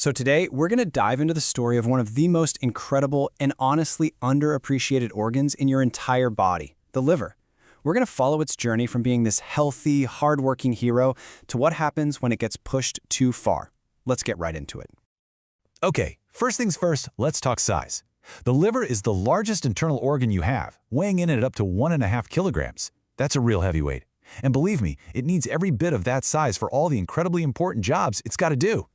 So today, we're going to dive into the story of one of the most incredible and honestly underappreciated organs in your entire body, the liver. We're going to follow its journey from being this healthy, hardworking hero to what happens when it gets pushed too far. Let's get right into it. Okay, first things first, let's talk size. The liver is the largest internal organ you have, weighing in at up to 1.5 kilograms. That's a real heavyweight. And believe me, it needs every bit of that size for all the incredibly important jobs it's got to do.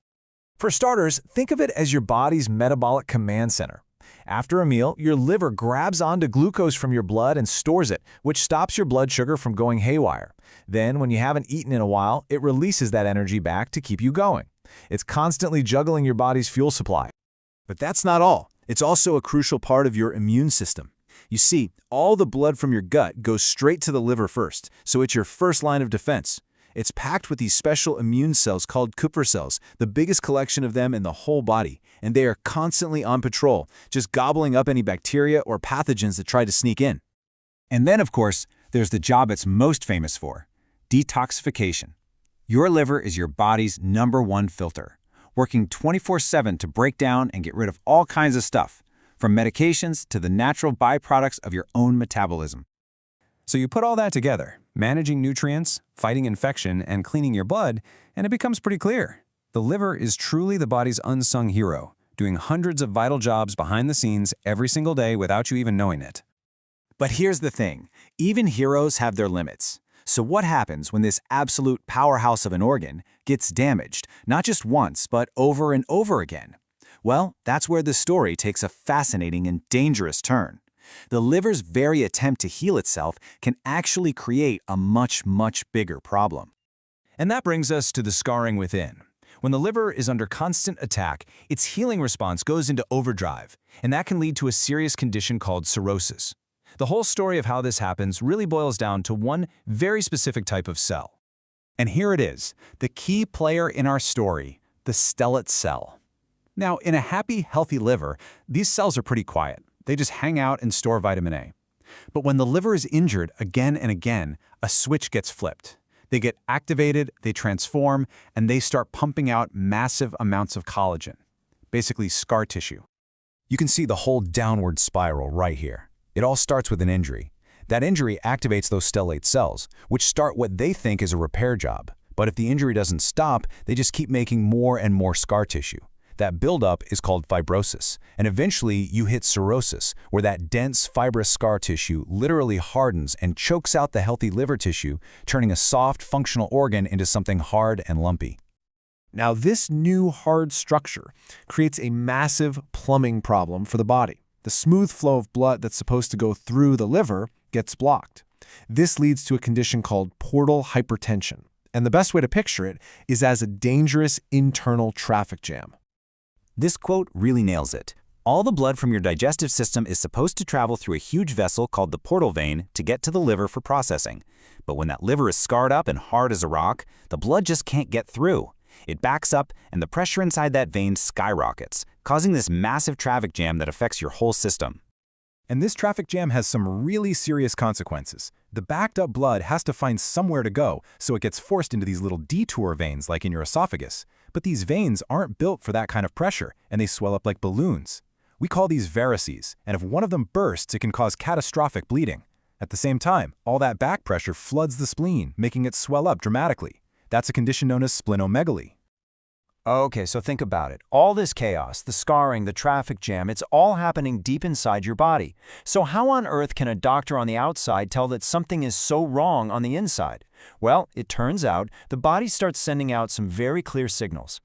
For starters, think of it as your body's metabolic command center. After a meal, your liver grabs onto glucose from your blood and stores it, which stops your blood sugar from going haywire. Then, when you haven't eaten in a while, it releases that energy back to keep you going. It's constantly juggling your body's fuel supply. But that's not all. It's also a crucial part of your immune system. You see, all the blood from your gut goes straight to the liver first, so it's your first line of defense. It's packed with these special immune cells called Kupffer cells, the biggest collection of them in the whole body, and they are constantly on patrol, just gobbling up any bacteria or pathogens that try to sneak in. And then, of course, there's the job it's most famous for, detoxification. Your liver is your body's #1 filter, working 24/7 to break down and get rid of all kinds of stuff, from medications to the natural byproducts of your own metabolism. So you put all that together, managing nutrients, fighting infection, and cleaning your blood, and it becomes pretty clear. The liver is truly the body's unsung hero, doing hundreds of vital jobs behind the scenes every single day without you even knowing it. But here's the thing, even heroes have their limits. So what happens when this absolute powerhouse of an organ gets damaged, not just once, but over and over again? Well, that's where the story takes a fascinating and dangerous turn. The liver's very attempt to heal itself can actually create a much, much bigger problem. And that brings us to the scarring within. When the liver is under constant attack, its healing response goes into overdrive, and that can lead to a serious condition called cirrhosis. The whole story of how this happens really boils down to one very specific type of cell. And here it is, the key player in our story, the stellate cell. Now, in a happy, healthy liver, these cells are pretty quiet. They just hang out and store vitamin A. But when the liver is injured again and again, a switch gets flipped. They get activated, they transform, and they start pumping out massive amounts of collagen, basically scar tissue. You can see the whole downward spiral right here. It all starts with an injury. That injury activates those stellate cells, which start what they think is a repair job. But if the injury doesn't stop, they just keep making more and more scar tissue. That buildup is called fibrosis, and eventually you hit cirrhosis, where that dense, fibrous scar tissue literally hardens and chokes out the healthy liver tissue, turning a soft, functional organ into something hard and lumpy. Now, this new hard structure creates a massive plumbing problem for the body. The smooth flow of blood that's supposed to go through the liver gets blocked. This leads to a condition called portal hypertension, and the best way to picture it is as a dangerous internal traffic jam. This quote really nails it. All the blood from your digestive system is supposed to travel through a huge vessel called the portal vein to get to the liver for processing. But when that liver is scarred up and hard as a rock, the blood just can't get through. It backs up, and the pressure inside that vein skyrockets, causing this massive traffic jam that affects your whole system. And this traffic jam has some really serious consequences. The backed up blood has to find somewhere to go, so it gets forced into these little detour veins like in your esophagus. But these veins aren't built for that kind of pressure, and they swell up like balloons. We call these varices, and if one of them bursts, it can cause catastrophic bleeding. At the same time, all that back pressure floods the spleen, making it swell up dramatically. That's a condition known as splenomegaly. Okay, so think about it. All this chaos, the scarring, the traffic jam, it's all happening deep inside your body. So how on earth can a doctor on the outside tell that something is so wrong on the inside? Well, it turns out the body starts sending out some very clear signals.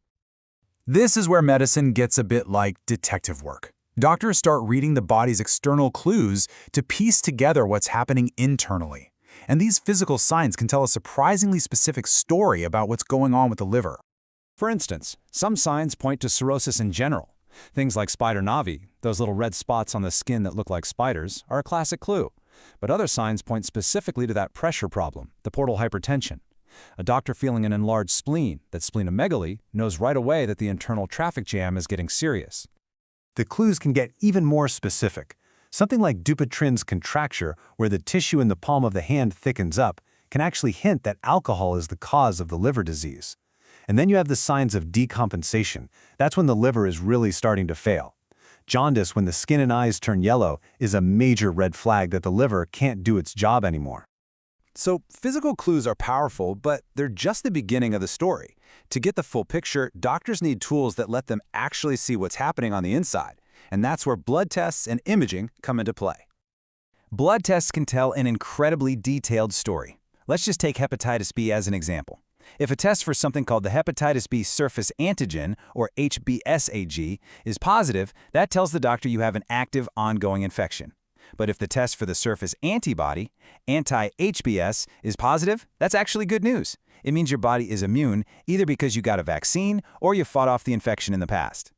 This is where medicine gets a bit like detective work. Doctors start reading the body's external clues to piece together what's happening internally. And these physical signs can tell a surprisingly specific story about what's going on with the liver. For instance, some signs point to cirrhosis in general. Things like spider navi, those little red spots on the skin that look like spiders, are a classic clue. But other signs point specifically to that pressure problem, the portal hypertension. A doctor feeling an enlarged spleen, that splenomegaly, knows right away that the internal traffic jam is getting serious. The clues can get even more specific. Something like Dupuytren's contracture, where the tissue in the palm of the hand thickens up, can actually hint that alcohol is the cause of the liver disease. And then you have the signs of decompensation. That's when the liver is really starting to fail. Jaundice, when the skin and eyes turn yellow, is a major red flag that the liver can't do its job anymore. So physical clues are powerful, but they're just the beginning of the story. To get the full picture, doctors need tools that let them actually see what's happening on the inside. And that's where blood tests and imaging come into play. Blood tests can tell an incredibly detailed story. Let's just take hepatitis B as an example. If a test for something called the hepatitis B surface antigen, or HBsAg, is positive, that tells the doctor you have an active, ongoing infection. But if the test for the surface antibody, anti-HBs, is positive, that's actually good news. It means your body is immune, either because you got a vaccine or you fought off the infection in the past.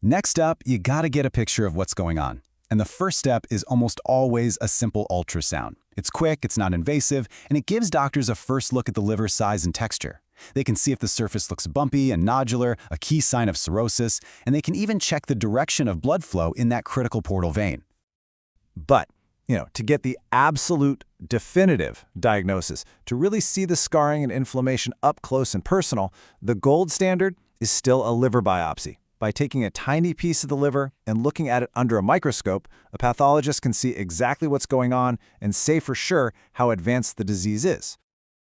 Next up, you gotta get a picture of what's going on. And the first step is almost always a simple ultrasound. It's quick, it's not invasive, and it gives doctors a first look at the liver size and texture. They can see if the surface looks bumpy and nodular, a key sign of cirrhosis, and they can even check the direction of blood flow in that critical portal vein. But, to get the absolute definitive diagnosis, to really see the scarring and inflammation up close and personal, the gold standard is still a liver biopsy. By taking a tiny piece of the liver and looking at it under a microscope, a pathologist can see exactly what's going on and say for sure how advanced the disease is.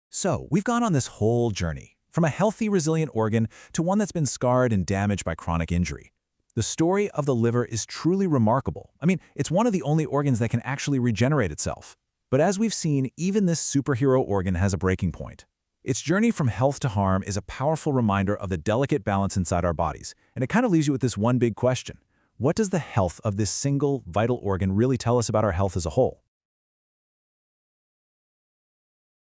So, we've gone on this whole journey, from a healthy, resilient organ to one that's been scarred and damaged by chronic injury. The story of the liver is truly remarkable. I mean, it's one of the only organs that can actually regenerate itself. But as we've seen, even this superhero organ has a breaking point. Its journey from health to harm is a powerful reminder of the delicate balance inside our bodies, and it kind of leaves you with this one big question. What does the health of this single, vital organ really tell us about our health as a whole?